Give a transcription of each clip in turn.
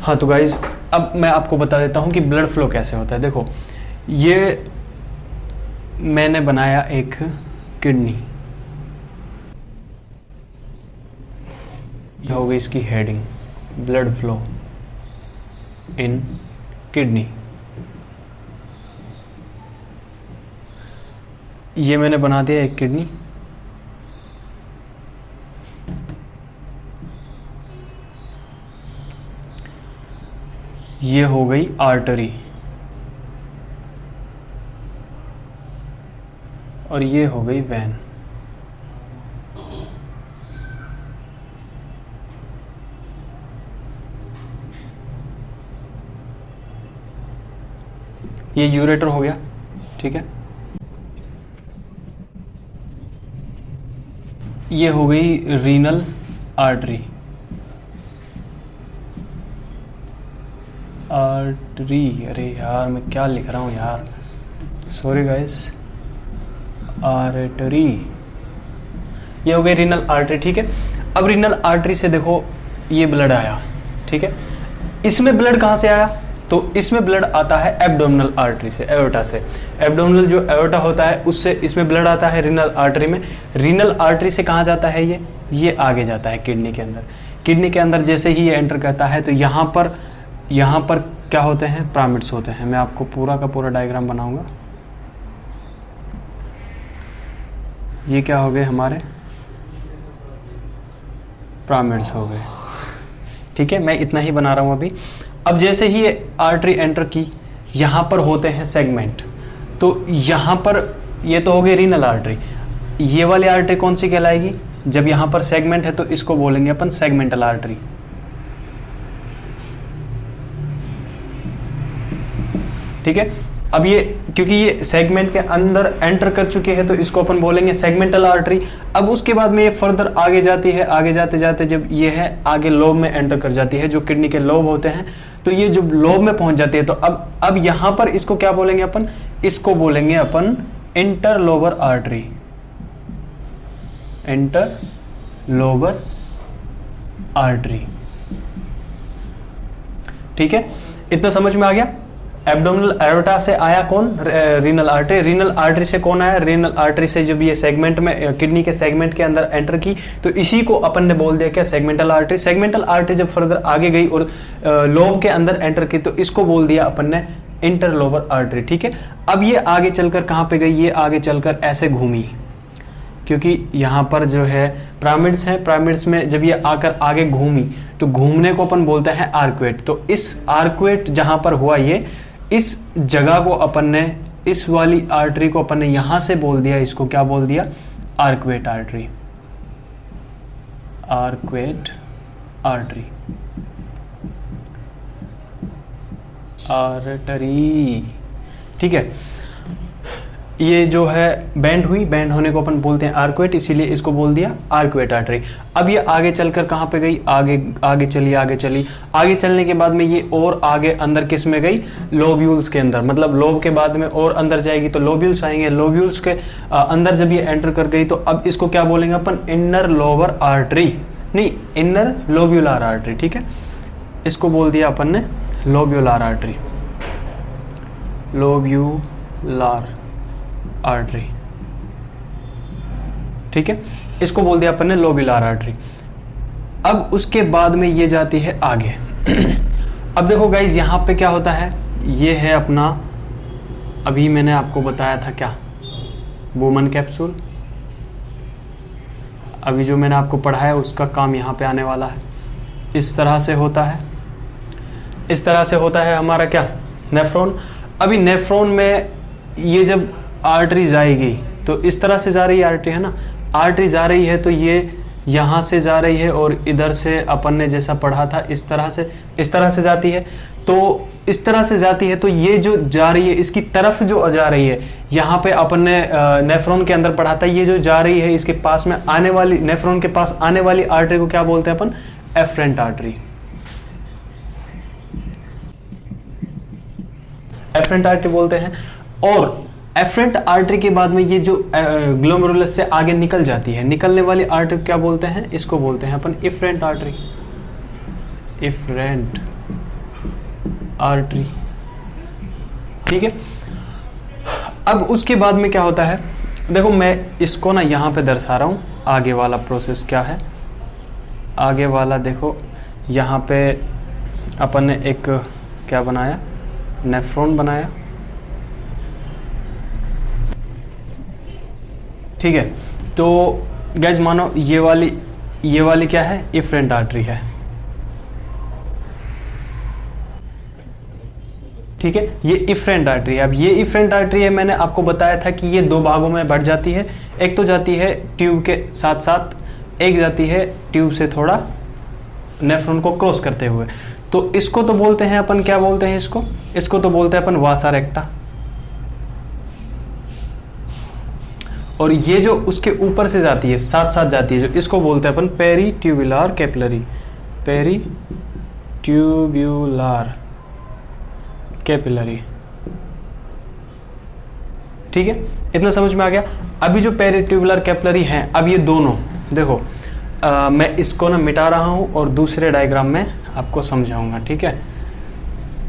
हाँ तो गाइज अब मैं आपको बता देता हूँ कि ब्लड फ्लो कैसे होता है। देखो ये मैंने बनाया एक किडनी, हो गई इसकी heading blood flow in kidney. ये मैंने बना दिया एक किडनी। ये हो गई आर्टरी और ये हो गई वैन। ये यूरेटर हो गया, ठीक है। ये हो गई रीनल आर्टरी, अरे यार मैं क्या लिख रहा हूँ यार, सॉरी गाइस। आर्टरी, ये हो गई रीनल आर्टरी, ठीक है। अब रीनल आर्टरी से देखो ये ब्लड आया, ठीक है। इसमें ब्लड कहाँ से आया? तो इसमें ब्लड आता है एब्डोमिनल आर्टरी से, एओर्टा से। एब्डोमिनल जो एओर्टा होता है उससे इसमें ब्लड आता है रीनल आर्टरी में। रीनल आर्टरी से कहाँ जाता है ये आगे जाता है किडनी के अंदर। किडनी के अंदर जैसे ही ये एंटर करता है तो यहाँ पर क्या होते हैं? पिरामिड्स होते हैं। मैं आपको पूरा का पूरा डायग्राम बनाऊंगा। ये क्या हो गए हमारे? पिरामिड्स हो गए, ठीक है। मैं इतना ही बना रहा हूं अभी। अब जैसे ही ये आर्टरी एंटर की, यहाँ पर होते हैं सेगमेंट। तो यहाँ पर ये तो हो गई रीनल आर्टरी। ये वाली आर्टरी कौन सी कहलाएगी? जब यहाँ पर सेगमेंट है तो इसको बोलेंगे अपन सेगमेंटल आर्टरी, ठीक है। अब ये क्योंकि ये सेगमेंट के अंदर एंटर कर चुके हैं तो इसको अपन बोलेंगे सेगमेंटल आर्टरी। अब उसके बाद में ये फर्दर आगे जाती है, आगे जाते जाते जब ये है आगे लोब में एंटर कर जाती है, जो किडनी के लोब होते हैं। तो ये जब लोब में पहुंच जाती है तो अब यहां पर इसको क्या बोलेंगे अपन? इसको बोलेंगे अपन इंटरलोबर आर्टरी, इंटरलोबर आर्टरी, ठीक है। इतना समझ में आ गया? एब्डोमिनल एओर्टा से आया कौन? Renal artery. रीनल आर्टरी से कौन आया? रीनल आर्टरी से जब ये सेगमेंट में किडनी के सेगमेंट के अंदर एंटर की तो इसी को अपन ने बोल दिया क्या? Segmental artery. सेगमेंटल आर्टरी जब फर्दर आगे गई और लोब के अंदर एंटर की तो इसको बोल दिया अपन ने इंटरलोबर आर्टरी, ठीक है। अब ये आगे चलकर कहाँ पे गई? ये आगे चलकर ऐसे घूमी, क्योंकि यहाँ पर जो है पिरामिड्स हैं। पिरामिड्स में जब ये आकर आगे घूमी तो घूमने को अपन बोलते हैं आर्क्वेट। तो इस आर्क्वेट जहाँ पर हुआ ये, इस जगह को अपन ने, इस वाली आर्टरी को अपन ने यहां से बोल दिया, इसको क्या बोल दिया? Arcuate artery, arcuate artery, artery, ठीक है। ये जो है बैंड हुई, बैंड होने को अपन बोलते हैं आर्क्वेट, इसीलिए इसको बोल दिया आर्क्वेट आर्टरी। अब ये आगे चलकर कहाँ पे गई? आगे चली, आगे चलने के बाद में ये और आगे अंदर किस में गई? लोब्यूल्स के अंदर। मतलब लोब के बाद में और अंदर जाएगी तो लोब्यूल्स आएंगे। लोब्यूल्स के अंदर जब ये एंटर कर गई तो अब इसको क्या बोलेंगे अपन? इनर लोबर आर्टरी, नहीं इनर लोब्यूलर आर्टरी, ठीक है। इसको बोल दिया अपन ने लोब्यूलर आर्टरी, लोब्यूलर आर्टरी, ठीक है। इसको बोल दिया अपन ने लोब्यूलर आर्टरी। अब उसके बाद में ये जाती है आगे। अब देखो गाइज यहाँ पे क्या होता है? ये है अपना, अभी मैंने आपको बताया था क्या? Woman capsule. अभी जो मैंने आपको पढ़ाया उसका काम यहाँ पे आने वाला है। इस तरह से होता है, इस तरह से होता है हमारा क्या? नेफ्रॉन। अभी नेफ्रॉन में ये जब आर्टरी जाएगी तो इस तरह से जा रही है आर्टरी, है ना। आर्टरी जा रही है तो ये यहाँ से जा रही है और इधर से अपन ने जैसा पढ़ा था इस तरह से जाती है। तो इस तरह से जाती है तो ये जो जा रही है इसकी तरफ जो जा रही है, यहाँ पे अपन ने नेफ्रॉन के अंदर पढ़ा था, ये जो जा रही है इसके पास में आने वाली, नेफ्रॉन के पास आने वाली आर्टरी को क्या बोलते हैं अपन? एफरेंट आर्टरी, एफरेंट आर्टरी बोलते हैं। और एफरेंट आर्टरी के बाद में ये जो ग्लोमेरुलस से आगे निकल जाती है, निकलने वाली आर्टरी क्या बोलते हैं? इसको बोलते हैं अपन इफरेंट आर्टरी, इफरेंट आर्टरी, ठीक है। अब उसके बाद में क्या होता है, देखो मैं इसको ना यहाँ पे दर्शा रहा हूँ, आगे वाला प्रोसेस क्या है। आगे वाला देखो, यहाँ पे अपन ने एक क्या बनाया, नेफ्रॉन बनाया, ठीक है। तो गाइस मानो ये वाली क्या है, इफरेंट आर्टरी है, ठीक है। ये इफरेंट आर्टरी है। अब ये इफरेंट आर्टरी है, मैंने आपको बताया था कि ये दो भागों में बढ़ जाती है। एक तो जाती है ट्यूब के साथ साथ, एक जाती है ट्यूब से थोड़ा नेफ्रॉन को क्रॉस करते हुए। तो इसको तो बोलते हैं अपन, क्या बोलते हैं इसको तो बोलते हैं अपन वासा रेक्टा। और ये जो उसके ऊपर से जाती है, साथ साथ जाती है, जो इसको बोलते हैं अपन peritubular capillary, peritubular capillary, ठीक है। इतना समझ में आ गया। अभी जो पेरी ट्यूबुलर कैपिलरी हैं, अब ये दोनों देखो, मैं इसको ना मिटा रहा हूं और दूसरे डायग्राम में आपको समझाऊंगा, ठीक है।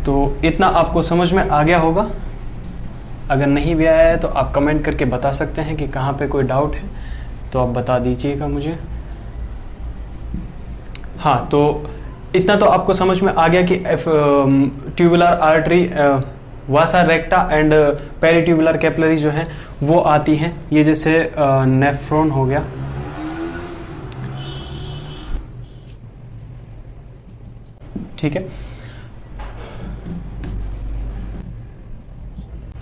तो इतना आपको समझ में आ गया होगा। अगर नहीं भी आया है तो आप कमेंट करके बता सकते हैं कि कहाँ पे कोई डाउट है, तो आप बता दीजिएगा मुझे। हाँ, तो इतना तो आपको समझ में आ गया कि tubular artery, vasa recta and peritubular capillary जो हैं वो आती हैं। ये जैसे नेफ्रॉन हो गया, ठीक है।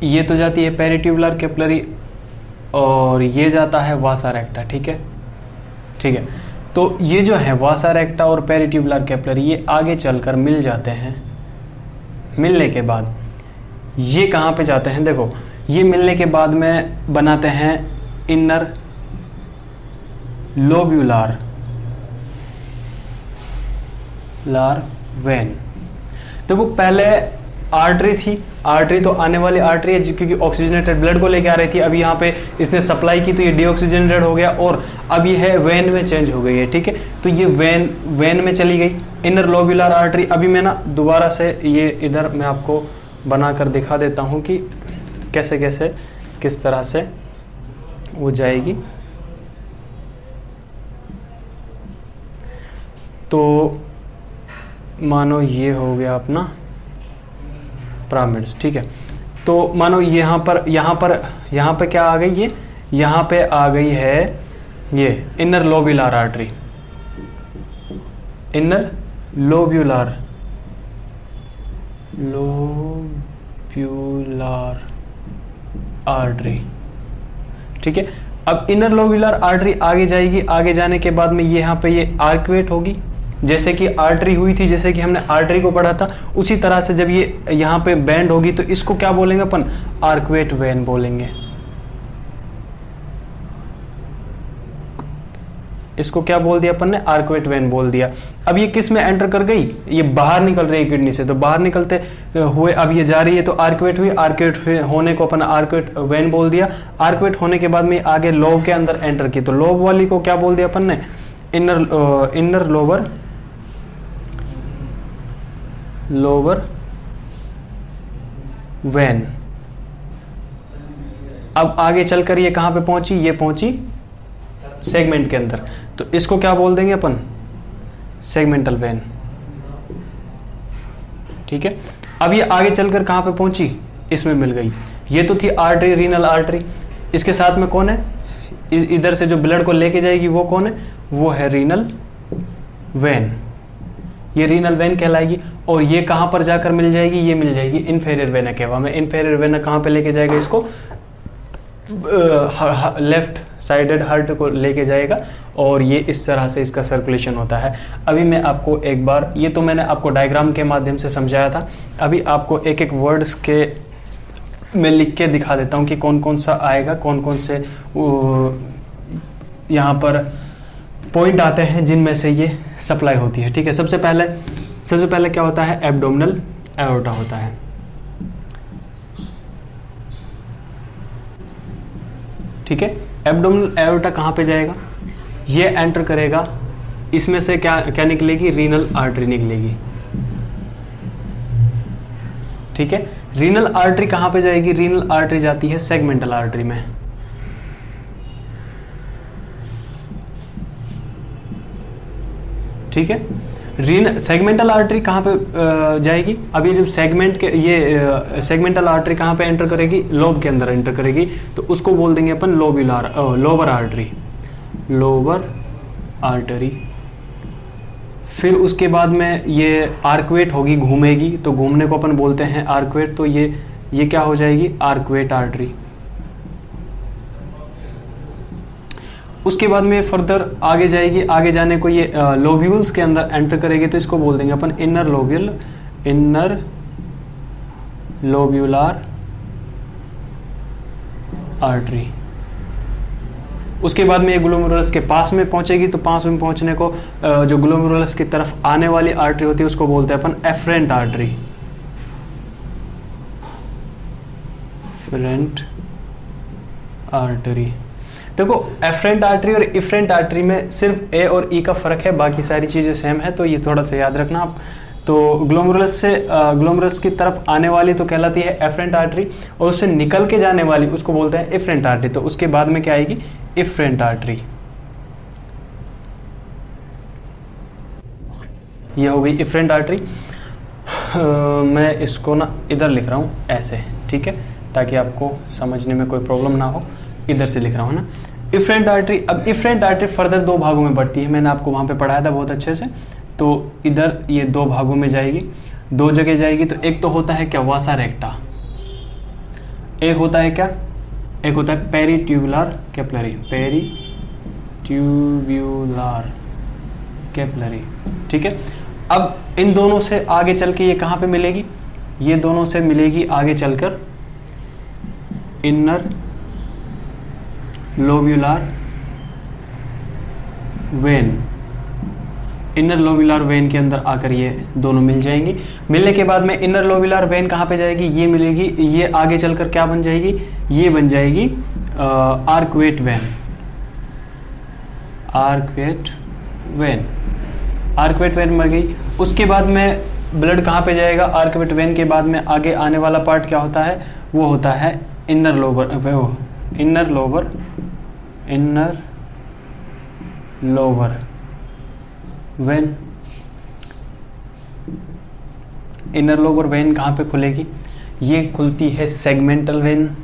ये तो जाती है पेरीट्यूबुलर कैपिलरी और ये जाता है वासा रेक्टा, ठीक है, ठीक है। तो ये जो है वासा रेक्टा और पेरीट्यूबुलर कैपिलरी, ये आगे चलकर मिल जाते हैं। मिलने के बाद ये कहाँ पे जाते हैं, देखो ये मिलने के बाद में बनाते हैं इनर लोब्यूलर वेन। देखो पहले आर्टरी थी, आर्टरी तो आने वाली आर्टरी है क्योंकि ऑक्सीजनेटेड ब्लड को लेके आ रही थी। अभी यहाँ पे इसने सप्लाई की तो ये डीऑक्सीजनेटेड हो गया और अब ये है वेन में चेंज हो गई है, ठीक है। तो ये वेन में चली गई, इनर लोब्यूलर आर्टरी। अभी मैं ना दोबारा से ये इधर मैं आपको बनाकर दिखा देता हूँ कि कैसे कैसे किस तरह से वो जाएगी। तो मानो ये हो गया अपना पिरामिड्स, ठीक है। तो मानो यहाँ पर क्या आ गई, ये यहाँ पे आ गई है ये inner lobular artery, inner lobular artery, ठीक है। अब इनर लोब्यूलर आर्टरी आगे जाएगी, आगे जाने के बाद में यहाँ पे ये आर्कुएट होगी, जैसे कि आर्टरी हुई थी, जैसे कि हमने आर्टरी को पढ़ा था, उसी तरह से जब ये यहाँ पे बैंड होगी तो इसको क्या बोलेंगे अपन, आर्कुएट वेन बोलेंगे। इसको क्या बोल दिया अपन ने, आर्कुएट वेन बोल दिया। अब ये किस में एंटर कर गई, ये बाहर निकल रही है किडनी से, तो बाहर निकलते हुए अब ये जा रही है तो आर्कुएट हुई, आर्कुएट होने को अपन आर्कुएट वेन बोल दिया। आर्कुएट होने के बाद में आगे लोब के अंदर एंटर की, तो लोब वाली को क्या बोल दिया अपन ने, इनर लोअर वेन। अब आगे चलकर ये कहां पे पहुंची, ये पहुंची सेगमेंट के अंदर, तो इसको क्या बोल देंगे अपन, सेगमेंटल वेन, ठीक है। अब ये आगे चलकर कहां पे पहुंची, इसमें मिल गई। ये तो थी आर्टरी, रीनल आर्टरी। इसके साथ में कौन है, इधर से जो ब्लड को लेके जाएगी वो कौन है, वो है रीनल वेन। ये रीनल वेन कहलाएगी। और ये कहां पर जाकर मिल जाएगी, ये मिल जाएगी इन्फेरियर वेना केवा में। इन्फेरियर वेना कहां पे लेके जाएगा इसको, लेफ्ट साइडेड हार्ट को लेके जाएगा और ये इस तरह से इसका सर्कुलेशन होता है। अभी मैं आपको एक बार, ये तो मैंने आपको डायग्राम के माध्यम से समझाया था, अभी आपको एक एक वर्ड्स के मैं लिख के दिखा देता हूँ कि कौन कौन सा आएगा, कौन कौन से यहाँ पर पॉइंट आते हैं जिनमें से ये सप्लाई होती है, ठीक है। सबसे पहले क्या होता है, एब्डोमिनल एओर्टा होता है, ठीक है। एब्डोमिनल एओर्टा कहाँ पे जाएगा, ये एंटर करेगा, इसमें से क्या क्या निकलेगी, रीनल आर्टरी निकलेगी, ठीक है। रीनल आर्टरी कहाँ पे जाएगी? रीनल आर्टरी जाती है सेगमेंटल आर्टरी में, ठीक है। सेगमेंटल आर्टरी कहाँ पे जाएगी? अब ये जब सेगमेंट के ये सेगमेंटल आर्टरी कहाँ पे एंटर करेगी? लोब के अंदर एंटर करेगी, तो उसको बोल देंगे अपन lobular lower artery, lower artery. फिर उसके बाद में ये आर्कवेट होगी, घूमेगी, तो घूमने को अपन बोलते हैं आर्कवेट, तो ये क्या हो जाएगी? आर्कवेट आर्टरी। उसके बाद में फर्दर आगे जाएगी, आगे जाने को ये लोब्यूल्स के अंदर एंटर करेगी, तो इसको बोल देंगे अपन इनर लोब्यूलर आर्टरी। उसके बाद में ये ग्लोमेरुलस के पास में पहुंचेगी, तो पास में पहुंचने को जो ग्लोमेरुलस की तरफ आने वाली आर्टरी होती है उसको बोलते हैं अपन एफरेंट आर्टरी, एफरेंट आर्टरी। देखो एफरेंट आर्टरी और इफरेंट आर्टरी में सिर्फ ए और ई का फर्क है, बाकी सारी चीजें सेम है, तो ये थोड़ा सा याद रखना आप। तो ग्लोमेरुलस की तरफ आने वाली तो कहलाती है एफरेंट आर्टरी, और उससे निकल के जाने वाली उसको बोलते हैं इफरेंट आर्टरी। तो उसके बाद में क्या आएगी? Efferent artery. ये हो गई इफरेंट आर्टरी। मैं इसको ना इधर लिख रहा हूँ ऐसे, ठीक है, ताकि आपको समझने में कोई प्रॉब्लम ना हो। इधर से लिख रहा हूँ ना इफरेंट आर्टरी। अब इफरेंट आर्टरी फर्दर दो भागों में बढ़ती है, मैंने आपको वहाँ पे पढ़ाया था बहुत अच्छे से। तो इधर ये दो भागों में जाएगी, दो जगह जाएगी। तो एक तो होता है क्या? वासा रेक्टा। एक होता है क्या? एक होता है पेरिट्यूबुलर कैपिलरी, पेरिट्यूबुलर कैपिलरी, ठीक है। अब इन दोनों से आगे चल के ये कहाँ पे मिलेगी? ये दोनों से मिलेगी आगे चलकर inner lobular when. Inner lobular when के अंदर आकर ये दोनों मिल जाएंगी। मिलने के बाद में इनर लोब्यूलर वेन कहाँ पे जाएगी? ये मिलेगी, ये आगे चलकर क्या बन जाएगी? ये बन जाएगी आर्कवेट वेन, आर्कवेट वेन। आर्कवेट वेन मर गई। उसके बाद में ब्लड कहाँ पे जाएगा? आर्कवेट वेन के बाद में आगे आने वाला पार्ट क्या होता है? वो होता है inner Lobar when. Inner Lobar when कहाँ पे खुलेगी? ये खुलती है सेगमेंटल वेन,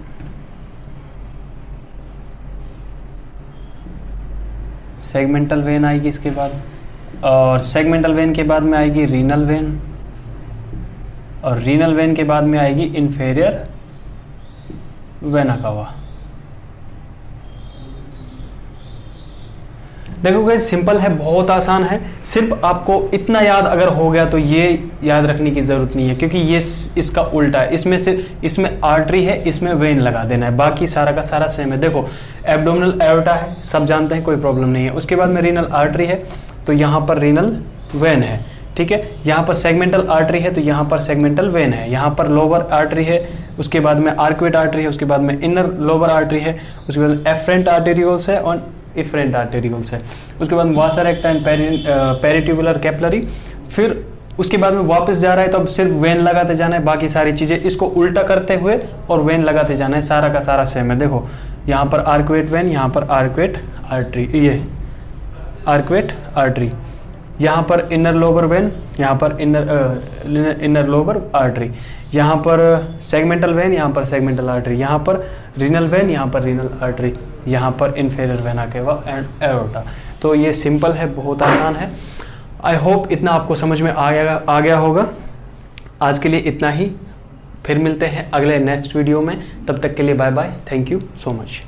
सेगमेंटल वेन आएगी इसके बाद, और सेगमेंटल वेन के बाद में आएगी रीनल वेन, और रीनल वेन के बाद में आएगी इंफेरियर वेना कावा। देखो गाइस सिंपल है, बहुत आसान है। सिर्फ आपको इतना याद अगर हो गया तो ये याद रखने की जरूरत नहीं है, क्योंकि ये इसका उल्टा है। इसमें आर्टरी है, इसमें वेन लगा देना है, बाकी सारा का सारा सेम है। देखो एब्डोमिनल एओर्टा है, सब जानते हैं, कोई प्रॉब्लम नहीं है। उसके बाद में रीनल आर्टरी है, तो यहाँ पर रीनल वेन है, ठीक है। यहाँ पर सेगमेंटल आर्टरी है, तो यहाँ पर सेगमेंटल वेन है। यहाँ पर लोअर आर्टरी है, उसके बाद में आर्कवेट आर्टरी है, उसके बाद में इनर लोअर आर्टरी है, उसके बाद में एफरेंट आर्टेरियोल्स है और इफरेंट आर्टेरियोल्स है। उसके बाद वासा रेक्टा एंड पेरिट्यूबुलर कैपिलरी। फिर उसके बाद में वापस जा रहा है, तो अब सिर्फ वेन लगाते जाना है, बाकी सारी चीज़ें इसको उल्टा करते हुए और वेन लगाते जाना है, सारा का सारा सेम है। देखो यहाँ पर आर्कवेट वेन, यहाँ पर आर्कवेट आर्टरी, ये आर्कवेट आर्टरी, यहाँ पर इनर लोबर वेन, यहाँ पर इनर लोबर आर्टरी, यहाँ पर सेगमेंटल वेन, यहाँ पर सेगमेंटल आर्टरी, यहाँ पर रीनल वेन, यहाँ पर रीनल आर्टरी, यहाँ पर inferior vena cava and aorta. तो ये सिंपल है, बहुत आसान है। आई होप इतना आपको समझ में आ गया होगा। आज के लिए इतना ही, फिर मिलते हैं अगले नेक्स्ट वीडियो में। तब तक के लिए bye bye, thank you so much.